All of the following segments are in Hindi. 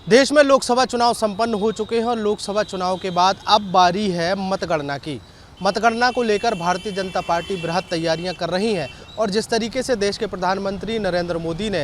देश में लोकसभा चुनाव संपन्न हो चुके हैं और लोकसभा चुनाव के बाद अब बारी है मतगणना की। मतगणना को लेकर भारतीय जनता पार्टी बृहद तैयारियां कर रही है और जिस तरीके से देश के प्रधानमंत्री नरेंद्र मोदी ने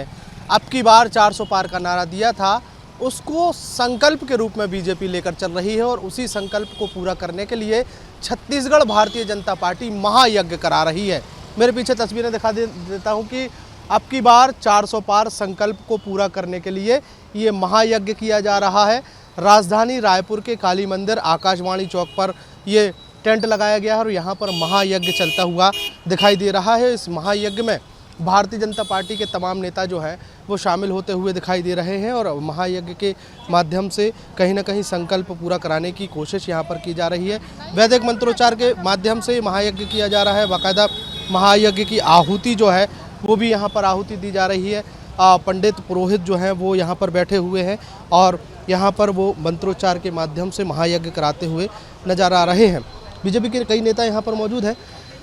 अब की बार 400 पार का नारा दिया था, उसको संकल्प के रूप में बीजेपी लेकर चल रही है और उसी संकल्प को पूरा करने के लिए छत्तीसगढ़ भारतीय जनता पार्टी महायज्ञ करा रही है। मेरे पीछे तस्वीरें दिखा देता हूँ कि अब की बार 400 पार संकल्प को पूरा करने के लिए ये महायज्ञ किया जा रहा है। राजधानी रायपुर के काली मंदिर आकाशवाणी चौक पर ये टेंट लगाया गया है और यहाँ पर महायज्ञ चलता हुआ दिखाई दे रहा है। इस महायज्ञ में भारतीय जनता पार्टी के तमाम नेता जो हैं वो शामिल होते हुए दिखाई दे रहे हैं और महायज्ञ के माध्यम से कहीं ना कहीं संकल्प पूरा कराने की कोशिश यहाँ पर की जा रही है। वैदिक मंत्रोच्चार के माध्यम से महायज्ञ किया जा रहा है। बाकायदा महायज्ञ की आहुति जो है वो भी यहाँ पर आहुति दी जा रही है। पंडित पुरोहित जो हैं वो यहाँ पर बैठे हुए हैं और यहाँ पर वो मंत्रोच्चार के माध्यम से महायज्ञ कराते हुए नजर आ रहे हैं। बीजेपी के कई नेता यहाँ पर मौजूद हैं।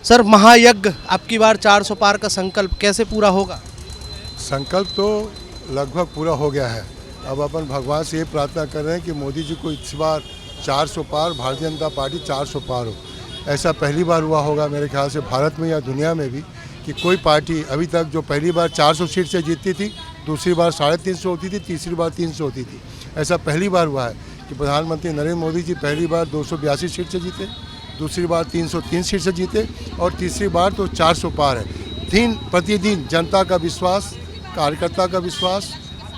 सर, महायज्ञ अब की बार 400 पार का संकल्प कैसे पूरा होगा? संकल्प तो लगभग पूरा हो गया है। अब अपन भगवान से ये प्रार्थना कर रहे हैं कि मोदी जी को इस बार 400 पार, भारतीय जनता पार्टी 400 पार हो। ऐसा पहली बार हुआ होगा मेरे ख्याल से भारत में या दुनिया में भी कि कोई पार्टी अभी तक जो पहली बार 400 सीट से जीतती थी, दूसरी बार 350 होती थी, तीसरी बार 300 होती थी। ऐसा पहली बार हुआ है कि प्रधानमंत्री नरेंद्र मोदी जी पहली बार 282 सीट से जीते, दूसरी बार 303 सीट से जीते और तीसरी बार तो 400 पार है। दिन प्रतिदिन जनता का विश्वास, कार्यकर्ता का विश्वास,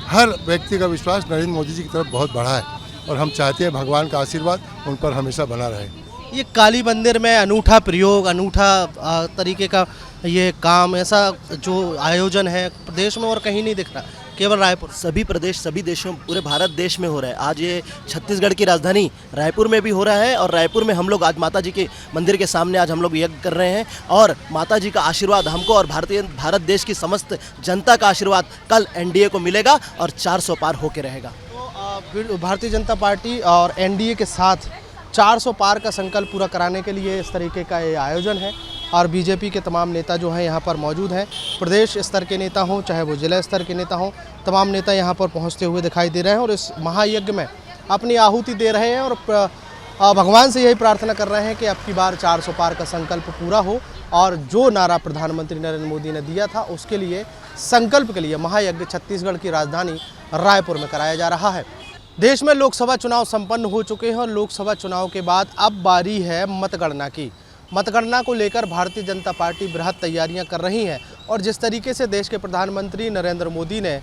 हर व्यक्ति का विश्वास नरेंद्र मोदी जी की तरफ बहुत बढ़ा है और हम चाहते हैं भगवान का आशीर्वाद उन पर हमेशा बना रहे। ये काली मंदिर में अनूठा प्रयोग, अनूठा तरीके का ये काम, ऐसा जो आयोजन है प्रदेश में और कहीं नहीं दिख रहा, केवल रायपुर। सभी प्रदेश, सभी देशों, पूरे भारत देश में हो रहा है। आज ये छत्तीसगढ़ की राजधानी रायपुर में भी हो रहा है और रायपुर में हम लोग आज माता जी के मंदिर के सामने आज हम लोग यज्ञ कर रहे हैं और माता जी का आशीर्वाद हमको और भारत देश की समस्त जनता का आशीर्वाद कल एनडीए को मिलेगा और 400 पार होके रहेगा। तो भारतीय जनता पार्टी और एनडीए के साथ 400 पार का संकल्प पूरा कराने के लिए इस तरीके का ये आयोजन है और बीजेपी के तमाम नेता जो हैं यहाँ पर मौजूद हैं। प्रदेश स्तर के नेता हों चाहे वो जिला स्तर के नेता हों, तमाम नेता यहाँ पर पहुँचते हुए दिखाई दे रहे हैं और इस महायज्ञ में अपनी आहुति दे रहे हैं और भगवान से यही प्रार्थना कर रहे हैं कि अब की बार 400 पार का संकल्प पूरा हो और जो नारा प्रधानमंत्री नरेंद्र मोदी ने दिया था उसके लिए, संकल्प के लिए महायज्ञ छत्तीसगढ़ की राजधानी रायपुर में कराया जा रहा है। देश में लोकसभा चुनाव संपन्न हो चुके हैं और लोकसभा चुनाव के बाद अब बारी है मतगणना की। मतगणना को लेकर भारतीय जनता पार्टी बृहद तैयारियां कर रही है और जिस तरीके से देश के प्रधानमंत्री नरेंद्र मोदी ने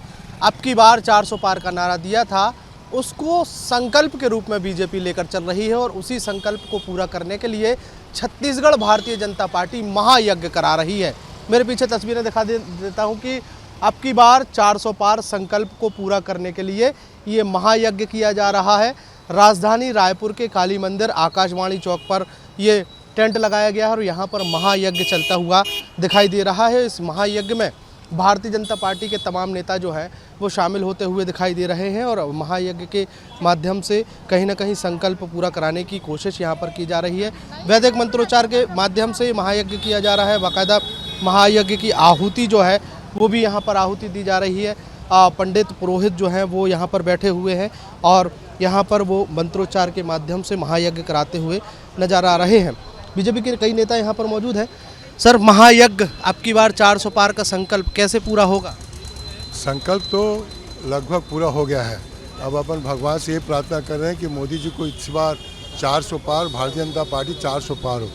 अब की बार 400 पार का नारा दिया था, उसको संकल्प के रूप में बीजेपी लेकर चल रही है और उसी संकल्प को पूरा करने के लिए छत्तीसगढ़ भारतीय जनता पार्टी महायज्ञ करा रही है। मेरे पीछे तस्वीरें दिखा देता हूँ कि अब की बार 400 पार संकल्प को पूरा करने के लिए ये महायज्ञ किया जा रहा है। राजधानी रायपुर के काली मंदिर आकाशवाणी चौक पर ये टेंट लगाया गया है और यहाँ पर महायज्ञ चलता हुआ दिखाई दे रहा है। इस महायज्ञ में भारतीय जनता पार्टी के तमाम नेता जो हैं वो शामिल होते हुए दिखाई दे रहे हैं और महायज्ञ के माध्यम से कहीं ना कहीं संकल्प पूरा कराने की कोशिश यहाँ पर की जा रही है। वैदिक मंत्रोच्चार के माध्यम से महायज्ञ किया जा रहा है। बाकायदा महायज्ञ की आहुति जो है वो भी यहाँ पर आहुति दी जा रही है। पंडित पुरोहित जो हैं वो यहाँ पर बैठे हुए हैं और यहाँ पर वो मंत्रोच्चार के माध्यम से महायज्ञ कराते हुए नजर आ रहे हैं। बीजेपी के कई नेता यहाँ पर मौजूद हैं। सर, महायज्ञ अब की बार 400 पार का संकल्प कैसे पूरा होगा? संकल्प तो लगभग पूरा हो गया है। अब अपन भगवान से ये प्रार्थना कर रहे हैं कि मोदी जी को इस बार 400 पार, भारतीय जनता पार्टी 400 पार हो।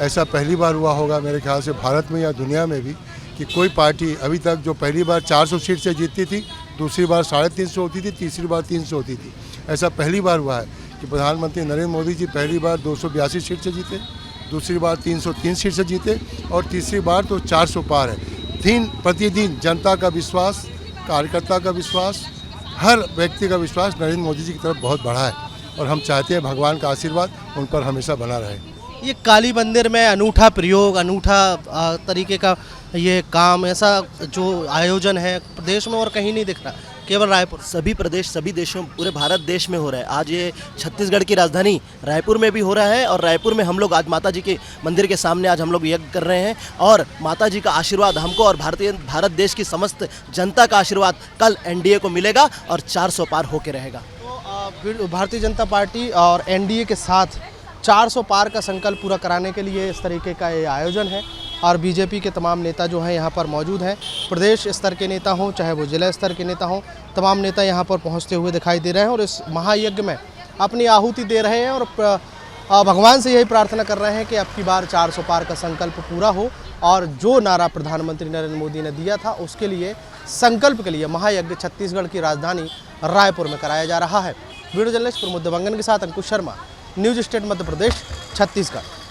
ऐसा पहली बार हुआ होगा मेरे ख्याल से भारत में या दुनिया में भी कि कोई पार्टी अभी तक जो पहली बार 400 सीट से जीतती थी, दूसरी बार 350 होती थी, तीसरी बार 300 होती थी। ऐसा पहली बार हुआ है कि प्रधानमंत्री नरेंद्र मोदी जी पहली बार 282 सीट से जीते, दूसरी बार 303 सीट से जीते और तीसरी बार तो 400 पार है। दिन प्रतिदिन जनता का विश्वास, कार्यकर्ता का विश्वास, हर व्यक्ति का विश्वास नरेंद्र मोदी जी की तरफ बहुत बढ़ा है और हम चाहते हैं भगवान का आशीर्वाद उन पर हमेशा बना रहे। ये काली मंदिर में अनूठा प्रयोग, अनूठा तरीके का ये काम, ऐसा जो आयोजन है प्रदेश में और कहीं नहीं दिख रहा, केवल रायपुर? सभी प्रदेश, सभी देशों, पूरे भारत देश में हो रहा है। आज ये छत्तीसगढ़ की राजधानी रायपुर में भी हो रहा है और रायपुर में हम लोग आज माता जी के मंदिर के सामने आज हम लोग यज्ञ कर रहे हैं और माता जी का आशीर्वाद हमको और भारत देश की समस्त जनता का आशीर्वाद कल एनडीए को मिलेगा और 400 पार होके रहेगा। तो भारतीय जनता पार्टी और एनडीए के साथ 400 पार का संकल्प पूरा कराने के लिए इस तरीके का ये आयोजन है और बीजेपी के तमाम नेता जो हैं यहाँ पर मौजूद हैं। प्रदेश स्तर के नेता हों चाहे वो जिला स्तर के नेता हों, तमाम नेता यहाँ पर पहुँचते हुए दिखाई दे रहे हैं और इस महायज्ञ में अपनी आहुति दे रहे हैं और भगवान से यही प्रार्थना कर रहे हैं कि अब की बार 400 पार का संकल्प पूरा हो और जो नारा प्रधानमंत्री नरेंद्र मोदी ने दिया था उसके लिए, संकल्प के लिए महायज्ञ छत्तीसगढ़ की राजधानी रायपुर में कराया जा रहा है। वीडियो जर्नलिस्ट प्रमोद देवांगन के साथ अंकुश शर्मा, न्यूज स्टेट मध्य प्रदेश, छत्तीसगढ़।